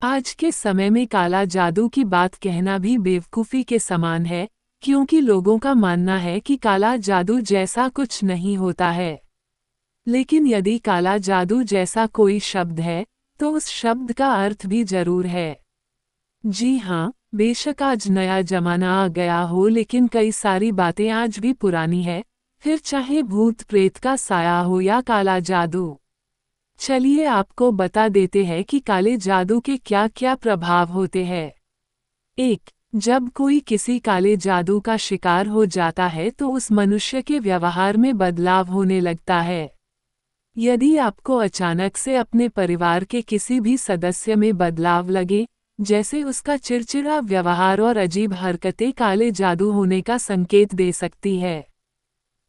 आज के समय में काला जादू की बात कहना भी बेवकूफ़ी के समान है, क्योंकि लोगों का मानना है कि काला जादू जैसा कुछ नहीं होता है। लेकिन यदि काला जादू जैसा कोई शब्द है, तो उस शब्द का अर्थ भी जरूर है। जी हाँ, बेशक आज नया जमाना आ गया हो, लेकिन कई सारी बातें आज भी पुरानी है, फिर चाहे भूत प्रेत का साया हो या काला जादू। चलिए आपको बता देते हैं कि काले जादू के क्या क्या प्रभाव होते हैं। 1. जब कोई किसी काले जादू का शिकार हो जाता है तो उस मनुष्य के व्यवहार में बदलाव होने लगता है। यदि आपको अचानक से अपने परिवार के किसी भी सदस्य में बदलाव लगे, जैसे उसका चिड़चिड़ा व्यवहार और अजीब हरकतें काले जादू होने का संकेत दे सकती है।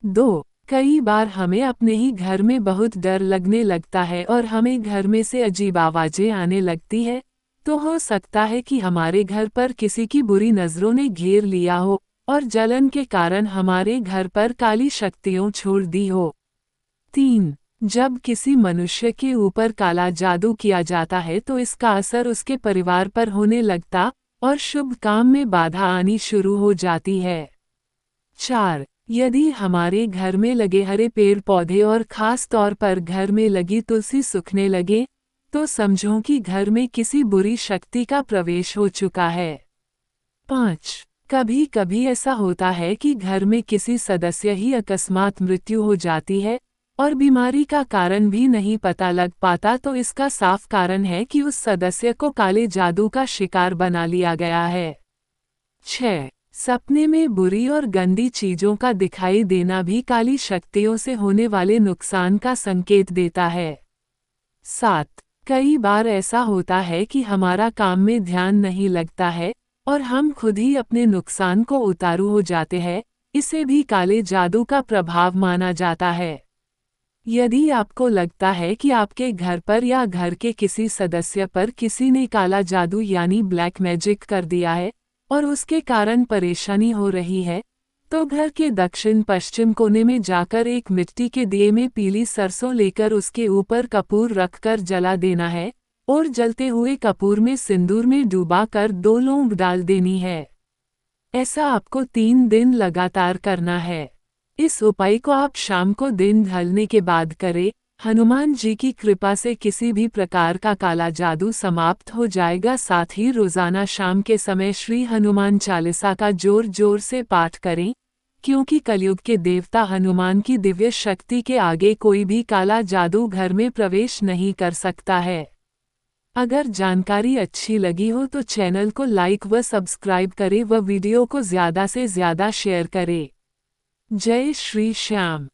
2. कई बार हमें अपने ही घर में बहुत डर लगने लगता है और हमें घर में से अजीब आवाजें आने लगती है, तो हो सकता है कि हमारे घर पर किसी की बुरी नज़रों ने घेर लिया हो और जलन के कारण हमारे घर पर काली शक्तियाँ छोड़ दी हो। 3. जब किसी मनुष्य के ऊपर काला जादू किया जाता है तो इसका असर उसके परिवार पर होने लगता और शुभ काम में बाधा आनी शुरू हो जाती है। 4. यदि हमारे घर में लगे हरे पेड़ पौधे और खास तौर पर घर में लगी तुलसी सूखने लगे, तो समझो कि घर में किसी बुरी शक्ति का प्रवेश हो चुका है। 5. कभी कभी ऐसा होता है कि घर में किसी सदस्य ही अकस्मात मृत्यु हो जाती है और बीमारी का कारण भी नहीं पता लग पाता, तो इसका साफ कारण है कि उस सदस्य को काले जादू का शिकार बना लिया गया है। 6. सपने में बुरी और गंदी चीजों का दिखाई देना भी काली शक्तियों से होने वाले नुकसान का संकेत देता है। 7. कई बार ऐसा होता है कि हमारा काम में ध्यान नहीं लगता है और हम खुद ही अपने नुकसान को उतारू हो जाते हैं, इसे भी काले जादू का प्रभाव माना जाता है। यदि आपको लगता है कि आपके घर पर या घर के किसी सदस्य पर किसी ने काला जादू यानी ब्लैक मैजिक कर दिया है और उसके कारण परेशानी हो रही है, तो घर के दक्षिण पश्चिम कोने में जाकर एक मिट्टी के दिए में पीली सरसों लेकर उसके ऊपर कपूर रखकर जला देना है और जलते हुए कपूर में सिंदूर में डूबा कर 2 लौंग डाल देनी है। ऐसा आपको 3 दिन लगातार करना है। इस उपाय को आप शाम को दिन ढलने के बाद करें। हनुमान जी की कृपा से किसी भी प्रकार का काला जादू समाप्त हो जाएगा। साथ ही रोजाना शाम के समय श्री हनुमान चालीसा का जोर जोर से पाठ करें, क्योंकि कलयुग के देवता हनुमान की दिव्य शक्ति के आगे कोई भी काला जादू घर में प्रवेश नहीं कर सकता है। अगर जानकारी अच्छी लगी हो तो चैनल को लाइक व सब्सक्राइब करें व वीडियो को ज़्यादा से ज़्यादा शेयर करें। जय श्री श्याम।